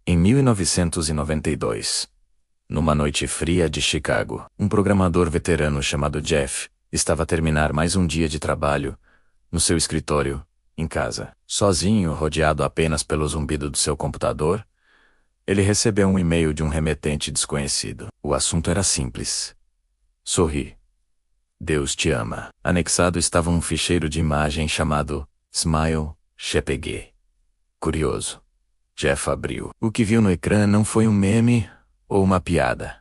Em 1992, numa noite fria de Chicago, um programador veterano chamado Jeff estava a terminar mais um dia de trabalho no seu escritório, em casa. Sozinho, rodeado apenas pelo zumbido do seu computador, ele recebeu um e-mail de um remetente desconhecido. O assunto era simples. Sorri. Deus te ama. Anexado estava um ficheiro de imagem chamado Smile JPG. Curioso, Jeff abriu. O que viu no ecrã não foi um meme ou uma piada,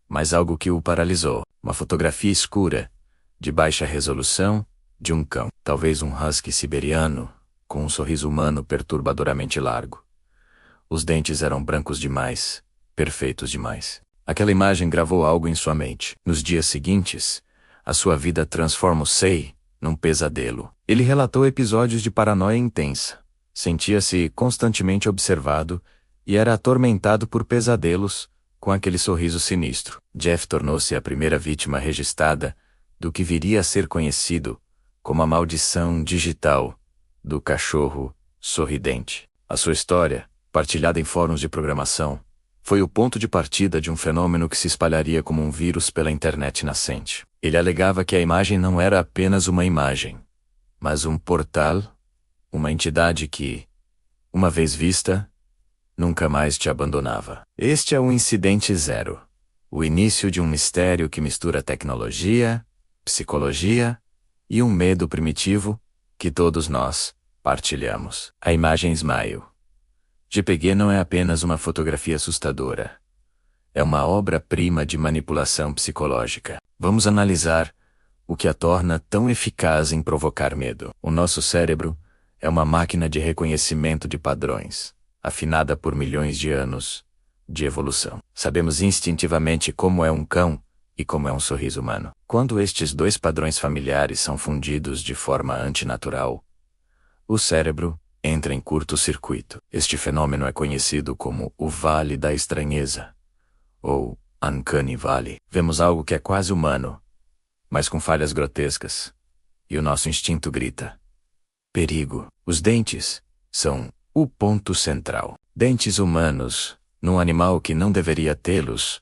mas algo que o paralisou. Uma fotografia escura, de baixa resolução, de um cão, talvez um husky siberiano, com um sorriso humano perturbadoramente largo. Os dentes eram brancos demais, perfeitos demais. Aquela imagem gravou algo em sua mente. Nos dias seguintes, a sua vida transformou-se num pesadelo. Ele relatou episódios de paranoia intensa. Sentia-se constantemente observado e era atormentado por pesadelos com aquele sorriso sinistro. Jeff tornou-se a primeira vítima registrada do que viria a ser conhecido como a maldição digital do cachorro sorridente. A sua história, partilhada em fóruns de programação, foi o ponto de partida de um fenômeno que se espalharia como um vírus pela internet nascente. Ele alegava que a imagem não era apenas uma imagem, mas um portal, uma entidade que, uma vez vista, nunca mais te abandonava. Este é o Incidente Zero, o início de um mistério que mistura tecnologia, psicologia e um medo primitivo que todos nós partilhamos. A imagem Smile JPG não é apenas uma fotografia assustadora. É uma obra-prima de manipulação psicológica. Vamos analisar o que a torna tão eficaz em provocar medo. O nosso cérebro é uma máquina de reconhecimento de padrões, afinada por milhões de anos de evolução. Sabemos instintivamente como é um cão e como é um sorriso humano. Quando estes dois padrões familiares são fundidos de forma antinatural, o cérebro entra em curto-circuito. Este fenômeno é conhecido como o Vale da Estranheza, ou Uncanny Valley. Vemos algo que é quase humano, mas com falhas grotescas, e o nosso instinto grita: perigo. Os dentes são o ponto central. Dentes humanos, num animal que não deveria tê-los,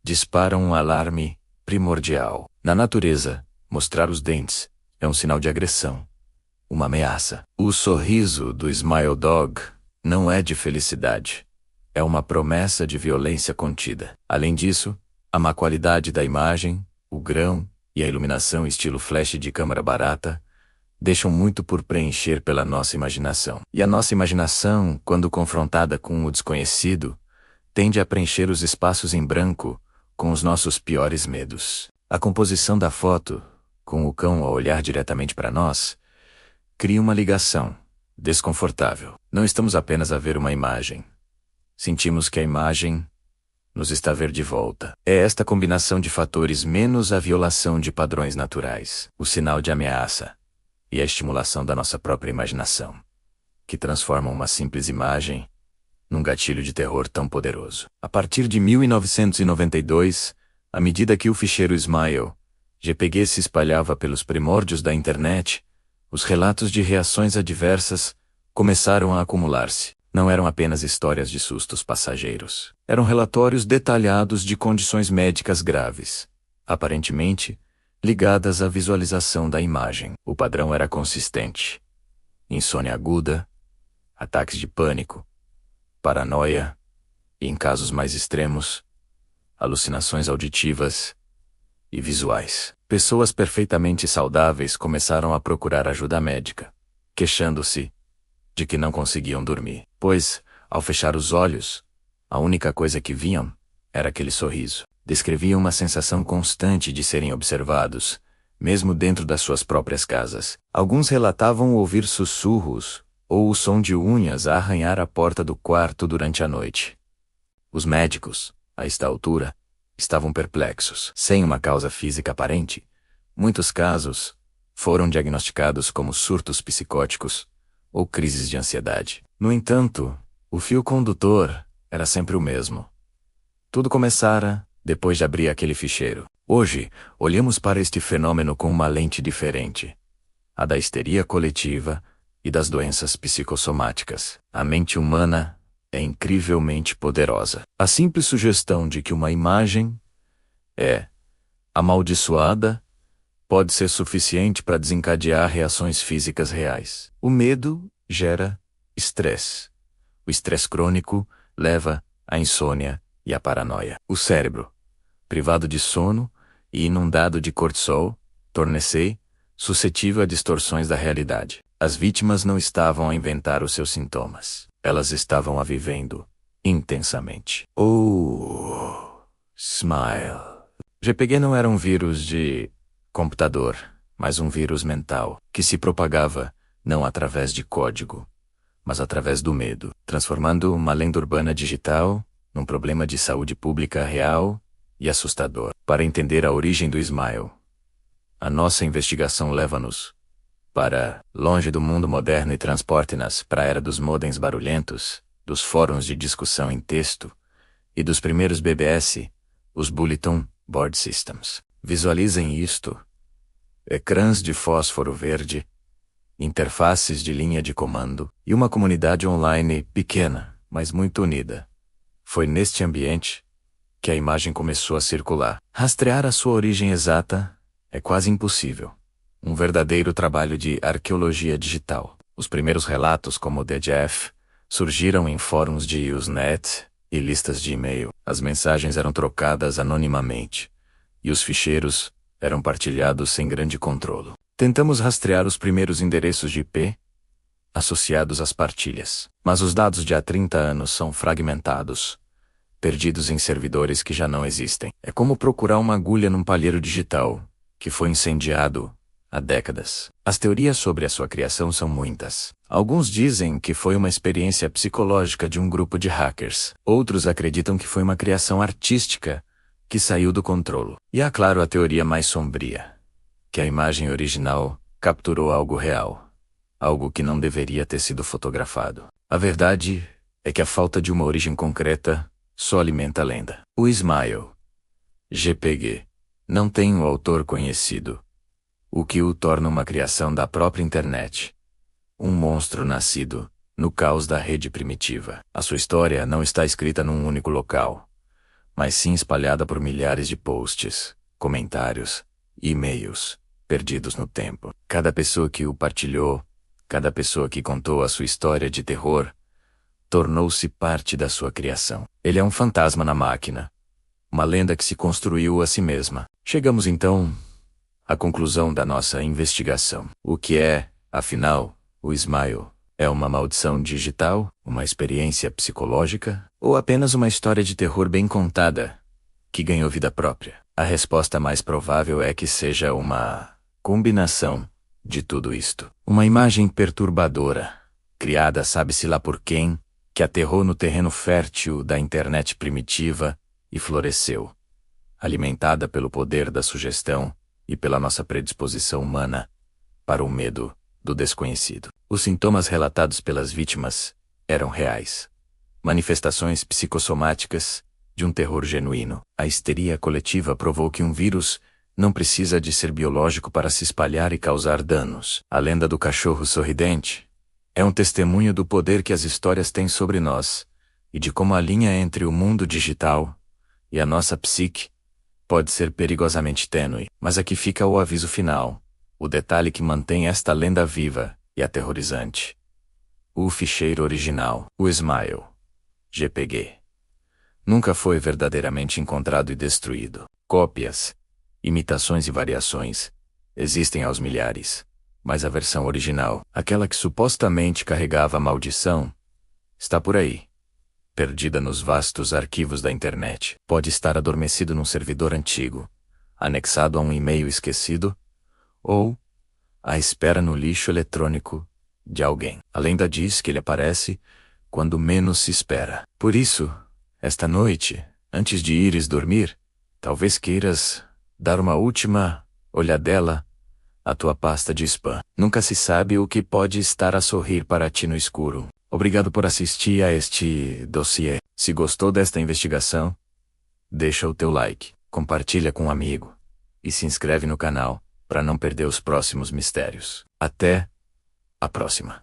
disparam um alarme primordial. Na natureza, mostrar os dentes é um sinal de agressão, uma ameaça. O sorriso do Smile Dog não é de felicidade. É uma promessa de violência contida. Além disso, a má qualidade da imagem, o grão e a iluminação estilo flash de câmera barata deixam muito por preencher pela nossa imaginação. E a nossa imaginação, quando confrontada com o desconhecido, tende a preencher os espaços em branco com os nossos piores medos. A composição da foto, com o cão a olhar diretamente para nós, cria uma ligação desconfortável. Não estamos apenas a ver uma imagem. Sentimos que a imagem nos está a ver de volta. É esta combinação de fatores menos a violação de padrões naturais, o sinal de ameaça e a estimulação da nossa própria imaginação, que transformam uma simples imagem num gatilho de terror tão poderoso. A partir de 1992, à medida que o ficheiro Smile JPG se espalhava pelos primórdios da internet, os relatos de reações adversas começaram a acumular-se. Não eram apenas histórias de sustos passageiros. Eram relatórios detalhados de condições médicas graves, aparentemente ligadas à visualização da imagem. O padrão era consistente: insônia aguda, ataques de pânico, paranoia e, em casos mais extremos, alucinações auditivas e visuais. Pessoas perfeitamente saudáveis começaram a procurar ajuda médica, queixando-se de que não conseguiam dormir, pois, ao fechar os olhos, a única coisa que viam era aquele sorriso. Descreviam uma sensação constante de serem observados, mesmo dentro das suas próprias casas. Alguns relatavam ouvir sussurros ou o som de unhas a arranhar a porta do quarto durante a noite. Os médicos, a esta altura, estavam perplexos. Sem uma causa física aparente, muitos casos foram diagnosticados como surtos psicóticos ou crises de ansiedade. No entanto, o fio condutor era sempre o mesmo. Tudo começara depois de abrir aquele ficheiro. Hoje, olhamos para este fenômeno com uma lente diferente: a da histeria coletiva e das doenças psicossomáticas. A mente humana é incrivelmente poderosa. A simples sugestão de que uma imagem é amaldiçoada pode ser suficiente para desencadear reações físicas reais. O medo gera estresse. O estresse crônico leva à insônia e à paranoia. O cérebro, privado de sono e inundado de cortisol, torna-se suscetível a distorções da realidade. As vítimas não estavam a inventar os seus sintomas. Elas estavam a vivendo intensamente. Smile. GPG não era um vírus de computador, mas um vírus mental, que se propagava não através de código, mas através do medo, transformando uma lenda urbana digital num problema de saúde pública real e assustador. Para entender a origem do Smile, a nossa investigação leva-nos para longe do mundo moderno e transporte-nas para a era dos modems barulhentos, dos fóruns de discussão em texto e dos primeiros BBS, os Bulletin Board Systems. Visualizem isto: ecrãs de fósforo verde, interfaces de linha de comando e uma comunidade online pequena, mas muito unida. Foi neste ambiente que a imagem começou a circular. Rastrear a sua origem exata é quase impossível. Um verdadeiro trabalho de arqueologia digital. Os primeiros relatos, como o de Jeff, surgiram em fóruns de Usenet e listas de e-mail. As mensagens eram trocadas anonimamente e os ficheiros eram partilhados sem grande controle. Tentamos rastrear os primeiros endereços de IP associados às partilhas, mas os dados de há 30 anos são fragmentados, perdidos em servidores que já não existem. É como procurar uma agulha num palheiro digital que foi incendiado há décadas. As teorias sobre a sua criação são muitas. Alguns dizem que foi uma experiência psicológica de um grupo de hackers. Outros acreditam que foi uma criação artística que saiu do controle. E há, claro, a teoria mais sombria, que a imagem original capturou algo real, algo que não deveria ter sido fotografado. A verdade é que a falta de uma origem concreta só alimenta a lenda. O Smile, GPG, não tem um autor conhecido, o que o torna uma criação da própria internet. Um monstro nascido no caos da rede primitiva. A sua história não está escrita num único local, mas sim espalhada por milhares de posts, comentários e e-mails, perdidos no tempo. Cada pessoa que o partilhou, cada pessoa que contou a sua história de terror, tornou-se parte da sua criação. Ele é um fantasma na máquina, uma lenda que se construiu a si mesma. Chegamos então à conclusão da nossa investigação. O que é, afinal, o Smile? É uma maldição digital, uma experiência psicológica, ou apenas uma história de terror bem contada, que ganhou vida própria? A resposta mais provável é que seja uma combinação de tudo isto. Uma imagem perturbadora, criada sabe-se lá por quem, que aterrou no terreno fértil da internet primitiva e floresceu, alimentada pelo poder da sugestão e pela nossa predisposição humana para o medo do desconhecido. Os sintomas relatados pelas vítimas eram reais. Manifestações psicossomáticas de um terror genuíno. A histeria coletiva provou que um vírus não precisa de ser biológico para se espalhar e causar danos. A lenda do cachorro sorridente é um testemunho do poder que as histórias têm sobre nós e de como a linha entre o mundo digital e a nossa psique pode ser perigosamente tênue. Mas aqui fica o aviso final, o detalhe que mantém esta lenda viva e aterrorizante. O ficheiro original, o Smile, GPG, nunca foi verdadeiramente encontrado e destruído. Cópias, imitações e variações existem aos milhares, mas a versão original, aquela que supostamente carregava a maldição, está por aí, perdida nos vastos arquivos da internet. Pode estar adormecido num servidor antigo, anexado a um e-mail esquecido, ou à espera no lixo eletrônico de alguém. A lenda diz que ele aparece quando menos se espera. Por isso, esta noite, antes de ires dormir, talvez queiras dar uma última olhadela à tua pasta de spam. Nunca se sabe o que pode estar a sorrir para ti no escuro. Obrigado por assistir a este dossiê. Se gostou desta investigação, deixa o teu like, compartilha com um amigo e se inscreve no canal para não perder os próximos mistérios. Até a próxima.